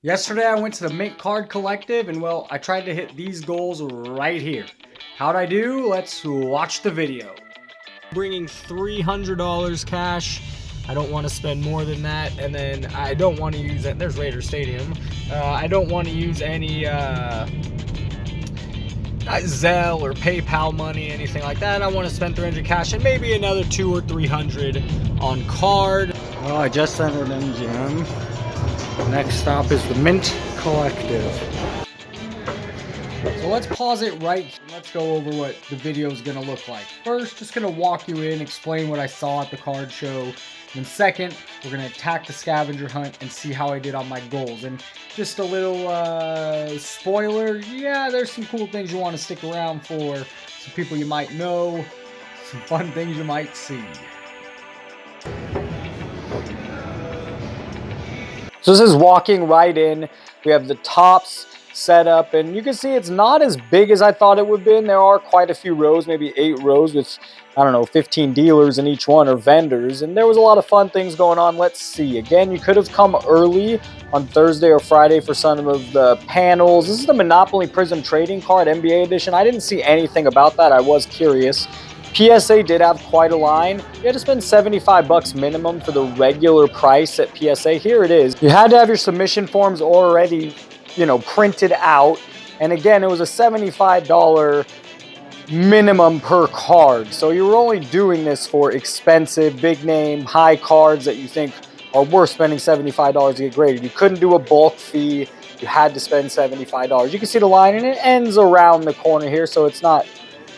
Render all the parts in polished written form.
Yesterday I went to the Mint Card Collective and well, I tried to hit these goals right here. How'd I do? Let's watch the video. Bringing $300 cash. I don't want to spend more than that, and then I don't want to use it. There's Raider Stadium. I don't want to use any Zelle or PayPal money, anything like that. I want to spend 300 cash and maybe another 200 or 300 on card. Oh, I just entered MGM. Next stop is the Mint Collective. So let's pause it right here. Let's go over what the video is going to look like. First, just going to walk you in, explain what I saw at the card show. And then we're going to attack the scavenger hunt and see how I did on my goals. And just a little spoiler, yeah, there's some cool things you want to stick around for. Some people you might know, some fun things you might see. So this is walking right in. We have the tops set up, and you can see it's not as big as I thought it would have been. There are quite a few rows, maybe 8 rows with, I don't know, 15 dealers in each one, or vendors, and there was a lot of fun things going on. Let's see. Again, you could have come early on Thursday or Friday for some of the panels. This is the Monopoly Prism Trading Card NBA Edition. I didn't see anything about that. I was curious. PSA did have quite a line. You had to spend $75 minimum for the regular price at PSA. Here it is. You had to have your submission forms already, printed out. And again, it was a $75 minimum per card. So you were only doing this for expensive, big name, high cards that you think are worth spending $75 to get graded. You couldn't do a bulk fee. You had to spend $75. You can see the line, and it ends around the corner here, so it's not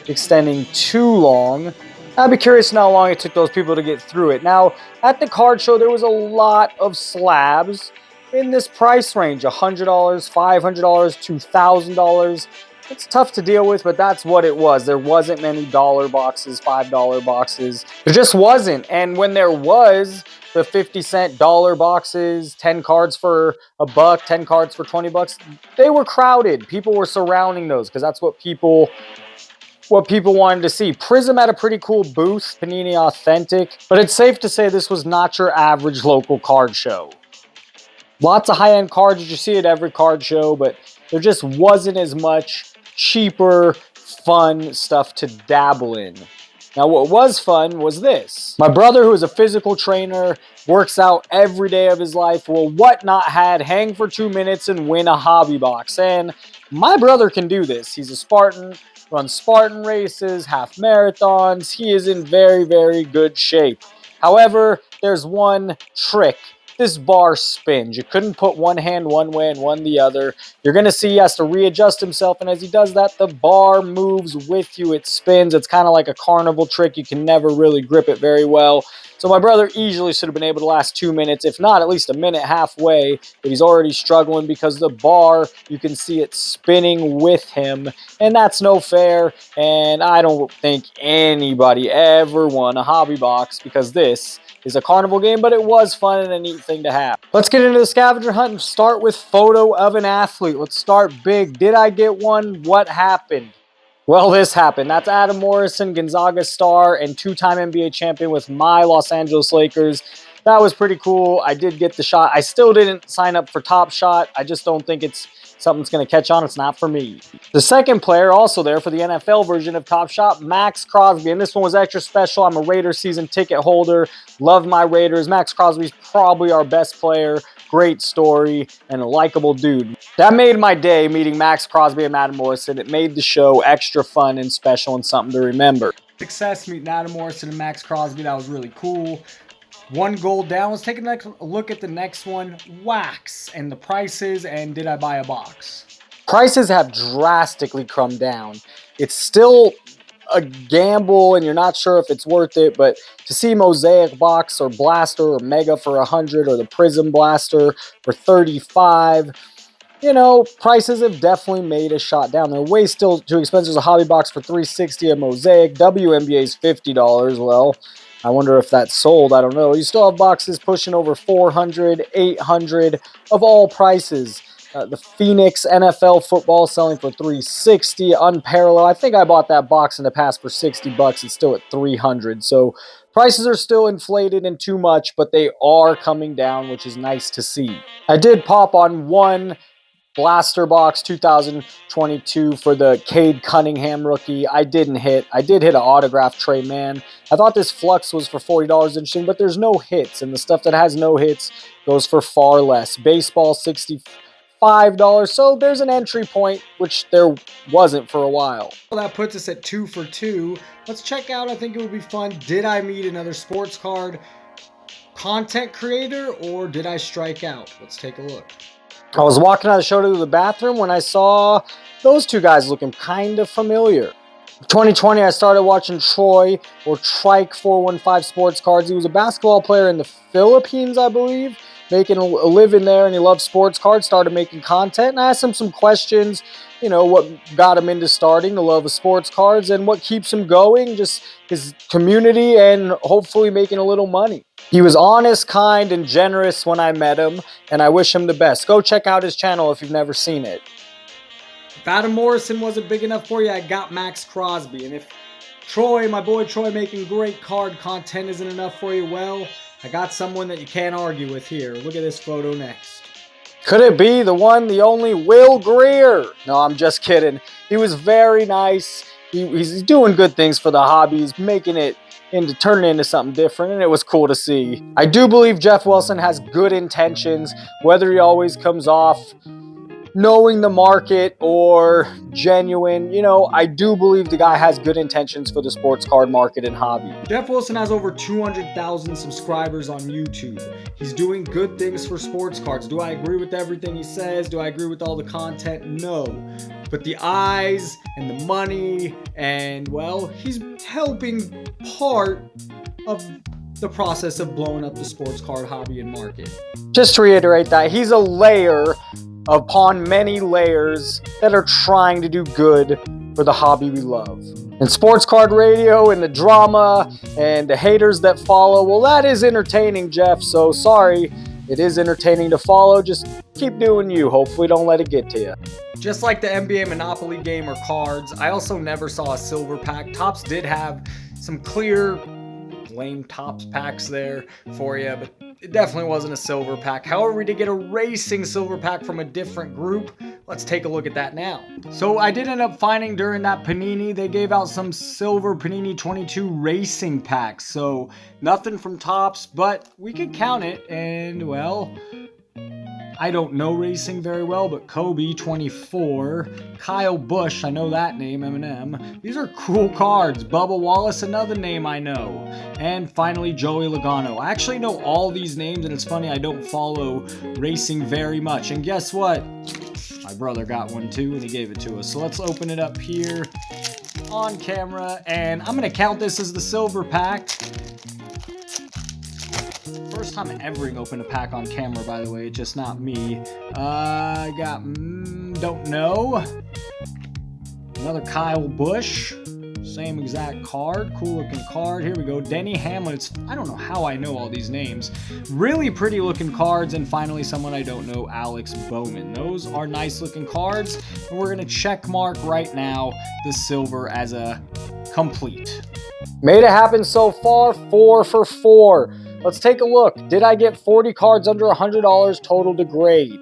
extending too long. I'd be curious to know how long it took those people to get through it. Now, at the card show, there was a lot of slabs in this price range, $100, $500, $2,000. It's tough to deal with, but that's what it was. There wasn't many dollar boxes, $5 boxes. There just wasn't. And when there was the 50-cent dollar boxes, 10 cards for $1, 10 cards for $20, they were crowded. People were surrounding those because that's what people wanted to see. Prism had a pretty cool booth, Panini Authentic, but it's safe to say this was not your average local card show. Lots of high-end cards that you see at every card show, but there just wasn't as much cheaper, fun stuff to dabble in. Now, what was fun was this. My brother, who is a physical trainer, works out every day of his life, will whatnot had hang for 2 minutes and win a hobby box. And my brother can do this. He's a Spartan, runs Spartan races, half marathons. He is in very, very good shape. However, there's one trick. This bar spins. You couldn't put one hand one way and one the other. You're going to see he has to readjust himself, and as he does that, the bar moves with you. It spins. It's kind of like a carnival trick. You can never really grip it very well. So my brother easily should have been able to last 2 minutes, if not at least a minute halfway, but he's already struggling because the bar, you can see it spinning with him, and that's no fair, and I don't think anybody ever won a hobby box because this is a carnival game, but it was fun and a neat thing to have. Let's get into the scavenger hunt and start with photo of an athlete. Let's start big. Did I get one? What happened? Well, this happened. That's Adam Morrison, Gonzaga star and 2-time NBA champion with my Los Angeles Lakers. That was pretty cool. I did get the shot. I still didn't sign up for Top Shot. I just don't think it's something that's going to catch on. It's not for me. The second player also there for the NFL version of Top Shot, Max Crosby. And this one was extra special. I'm a Raiders season ticket holder. Love my Raiders. Max Crosby's probably our best player. Great story and a likable dude. That made my day, meeting Max Crosby and Adam Morrison. It made the show extra fun and special and something to remember. Success meeting Adam Morrison and Max Crosby. That was really cool. One goal down. Let's take a look at the next one. Wax and the prices, and did I buy a box? Prices have drastically come down. It's still a gamble, and you're not sure if it's worth it, but to see Mosaic Box or Blaster or Mega for 100 or the Prism Blaster for 35, prices have definitely made a shot down. They're way still too expensive. There's a hobby box for 360, a Mosaic. WNBA's $50. Well, I wonder if that's sold. I don't know. You still have boxes pushing over 400, 800 of all prices. The Phoenix NFL football selling for $360, unparalleled. I think I bought that box in the past for $60. It's still at $300. So prices are still inflated and too much, but they are coming down, which is nice to see. I did pop on one Blaster Box 2022 for the Cade Cunningham rookie. I did hit an autograph Trey Man. I thought this Flux was for $40 interesting, but there's no hits, and the stuff that has no hits goes for far less. Baseball, $65, so there's an entry point, which there wasn't for a while. Well, that puts us at 2 for 2. Let's check out, I think it would be fun, did I meet another sports card content creator, or did I strike out? Let's take a look. I was walking out of the show to the bathroom when I saw those two guys looking kind of familiar. 2020, I started watching Troy, or Trike 415 Sports Cards. He was a basketball player in the Philippines, I believe, making a living there, and he loved sports cards, started making content, and I asked him some questions, you know, what got him into starting the love of sports cards, and what keeps him going, just his community, and hopefully making a little money. He was honest, kind, and generous when I met him, and I wish him the best. Go check out his channel if you've never seen it. If Adam Morrison wasn't big enough for you, I got Max Crosby. And if Troy, my boy Troy, making great card content isn't enough for you, well, I got someone that you can't argue with here. Look at this photo next. Could it be the one, the only Will Greer? No, I'm just kidding. He was very nice. He's doing good things for the hobby. He's making it turning into something different, and it was cool to see. I do believe Geoff Wilson has good intentions, whether he always comes off knowing the market or genuine. You know, I do believe the guy has good intentions for the sports card market and hobby. Geoff Wilson has over 200,000 subscribers on YouTube. He's doing good things for sports cards. Do I agree with everything he says? Do I agree with all the content? No. But the eyes and the money and, well, he's helping part of the process of blowing up the sports card hobby and market. Just to reiterate that, he's a layer upon many layers that are trying to do good for the hobby we love. And sports card radio and the drama and the haters that follow, well, that is entertaining, Geoff, so sorry. It is entertaining to follow. Just keep doing you. Hopefully don't let it get to you. Just like the NBA Monopoly game or cards, I also never saw a silver pack. Topps did have some clear, lame Topps packs there for you, but it definitely wasn't a silver pack. However, we did get a racing silver pack from a different group. Let's take a look at that now. So I did end up finding during that Panini, they gave out some silver Panini 22 racing packs. So nothing from Topps, but we could count it. And well, I don't know racing very well, but Kobe 24, Kyle Busch, I know that name, Eminem. These are cool cards. Bubba Wallace, another name I know. And finally, Joey Logano. I actually know all these names, and it's funny, I don't follow racing very much. And guess what? My brother got one too, and he gave it to us. So let's open it up here on camera, and I'm going to count this as the silver pack. First time ever open a pack on camera, by the way, just not me. I got, don't know. Another Kyle Busch. Same exact card. Cool looking card. Here we go. Denny Hamlin. I don't know how I know all these names. Really pretty looking cards. And finally, someone I don't know, Alex Bowman. Those are nice looking cards. And we're going to check mark right now the silver as a complete. Made it happen so far. 4 for 4. Let's take a look. Did I get 40 cards under $100 total to grade?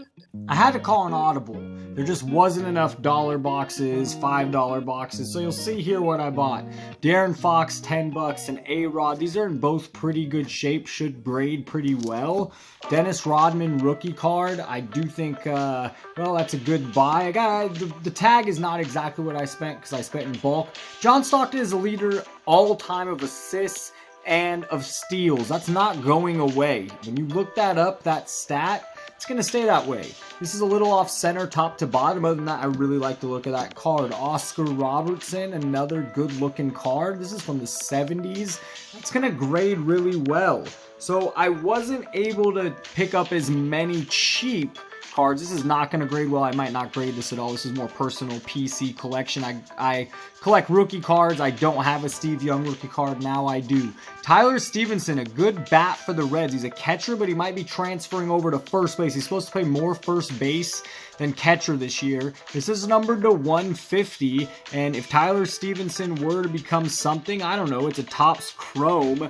I had to call an audible. There just wasn't enough dollar boxes, $5 boxes. So you'll see here what I bought. Darren Fox, $10, and A-Rod. These are in both pretty good shape, should grade pretty well. Dennis Rodman rookie card. I do think, well, that's a good buy. I got the tag is not exactly what I spent because I spent in bulk. John Stockton is a leader all time of assists and of steals. That's not going away. When you look that up, that stat, it's going to stay that way. This is a little off center, top to bottom. Other than that, I really like the look of that card. Oscar Robertson, another good looking card. This is from the 70s. That's going to grade really well. So I wasn't able to pick up as many cheap cards. This is not going to grade well. I might not grade this at all. This is more personal PC collection. I collect rookie cards. I don't have a Steve Young rookie card. Now I do. Tyler Stevenson, a good bat for the Reds. He's a catcher, but he might be transferring over to first base. He's supposed to play more first base than catcher this year. This is numbered to 150, and if Tyler Stevenson were to become something, I don't know, it's a Topps Chrome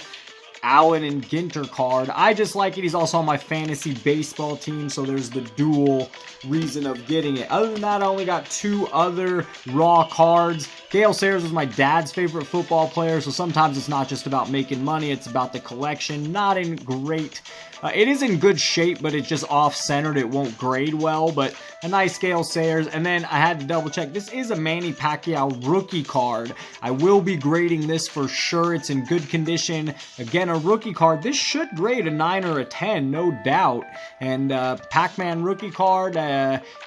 Allen and Ginter card. I just like it. He's also on my fantasy baseball team, so there's the dual reason of getting it. Other than that, I only got 2 other raw cards. Gale Sayers was my dad's favorite football player, so sometimes it's not just about making money, it's about the collection. Not in great... it is in good shape, but it's just off-centered. It won't grade well, but a nice Gale Sayers. And then I had to double check. This is a Manny Pacquiao rookie card. I will be grading this for sure. It's in good condition. Again, a rookie card. This should grade a 9 or a 10, no doubt. And Pac-Man rookie card.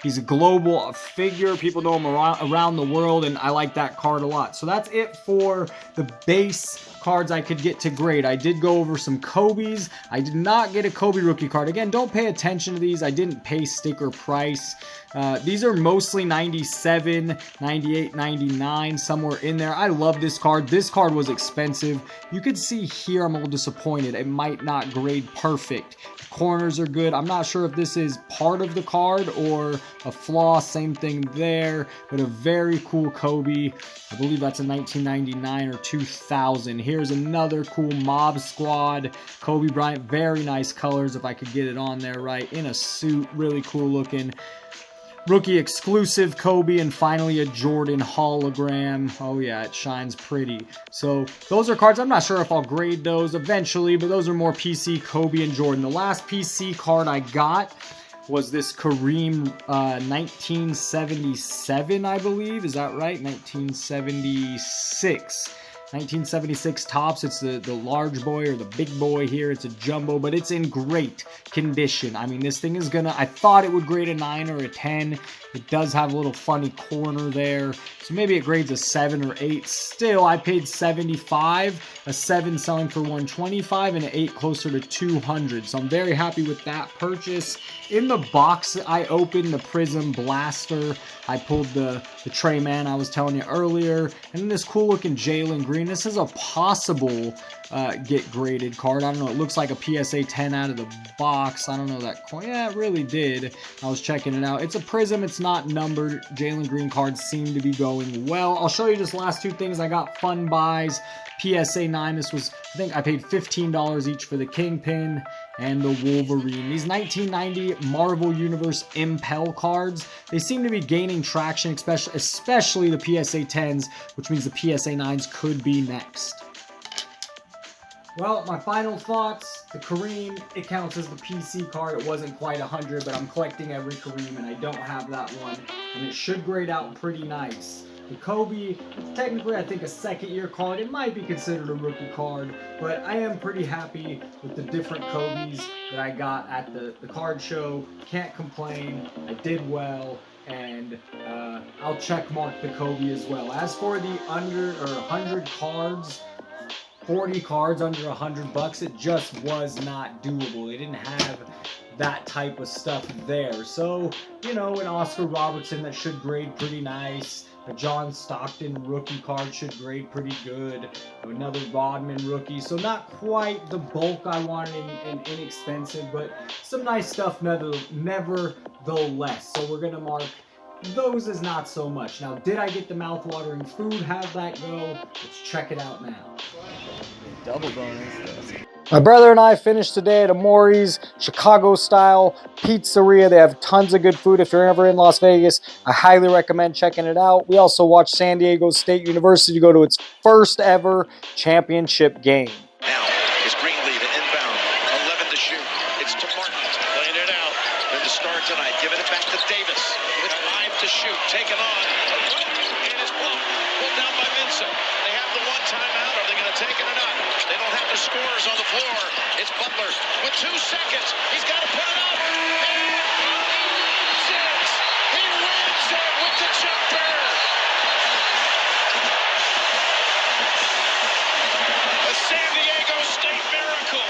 He's a global figure. People know him around the world, and I like that card a lot. So that's it for the base cards I could get to grade. I did go over some Kobe's. I did not get a Kobe rookie card. Again, don't pay attention to these. I didn't pay sticker price. These are mostly 97, 98, 99, somewhere in there. I love this card. This card was expensive. You could see here I'm a little disappointed. It might not grade perfect. The corners are good. I'm not sure if this is part of the card or a flaw. Same thing there, but a very cool Kobe. I believe that's a 1999 or 2000. Here's another cool Mob Squad Kobe Bryant. Very nice colors if I could get it on there right. In a suit. Really cool looking. Rookie exclusive Kobe, and finally a Jordan hologram. Oh yeah, it shines pretty. So those are cards. I'm not sure if I'll grade those eventually, but those are more PC Kobe and Jordan. The last PC card I got was this Kareem 1977, I believe. Is that right? 1976. 1976 Topps. It's the large boy or the big boy here. It's a jumbo, but it's in great condition. I mean, this thing is gonna, I thought it would grade a 9 or a 10. It does have a little funny corner there, so maybe it grades a 7 or 8. Still, I paid 75, a 7 selling for 125, and an 8 closer to 200. So I'm very happy with that purchase. In the box, I opened the Prism Blaster. I pulled the Trey Man I was telling you earlier, and then this cool looking Jalen Green. This is a possible get graded card. I don't know. It looks like a PSA 10 out of the box. I don't know that coin. Yeah, it really did. I was checking it out. It's a Prism. It's not numbered. Jalen Green cards seem to be going well. I'll show you just last 2 things. I got fun buys. PSA 9. This was, I think I paid $15 each for the Kingpin and the Wolverine. These 1990 Marvel Universe Impel cards, they seem to be gaining traction, especially the PSA 10s, which means the PSA 9s could be next. Well, my final thoughts, the Kareem, it counts as the PC card. It wasn't quite 100, but I'm collecting every Kareem, and I don't have that one, and it should grade out pretty nice. The Kobe, it's technically, I think, a second-year card. It might be considered a rookie card, but I am pretty happy with the different Kobe's that I got at the card show. Can't complain. I did well, and I'll check mark the Kobe as well. As for the under or 100 cards, 40 cards under $100, it just was not doable. They didn't have that type of stuff there. So, you know, an Oscar Robertson that should grade pretty nice. A John Stockton rookie card should grade pretty good. Another Rodman rookie. So not quite the bulk I wanted and inexpensive, but some nice stuff nevertheless. So we're going to mark those as not so much. Now, did I get the mouth-watering food? How'd that go? Let's check it out now. Double bonus. My brother and I finished today at Amori's Chicago-style pizzeria. They have tons of good food. If you're ever in Las Vegas, I highly recommend checking it out. We also watched San Diego State University go to its first ever championship game. Now is Greenlee to inbound, 11 to shoot. It's to Martin, playing it out. Then to start tonight, giving it back to Davis with 5 to shoot, taken on. And it's blocked, pulled down by Vincent. They have the one timeout. Are they going to take it or not? They don't have the scorers on the floor. It's Butler with 2 seconds. He's got to put it up. And he wins it. He wins it with the jumper. A San Diego State miracle.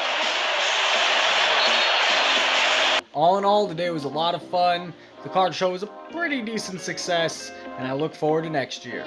All in all, today was a lot of fun. The card show was a pretty decent success, and I look forward to next year.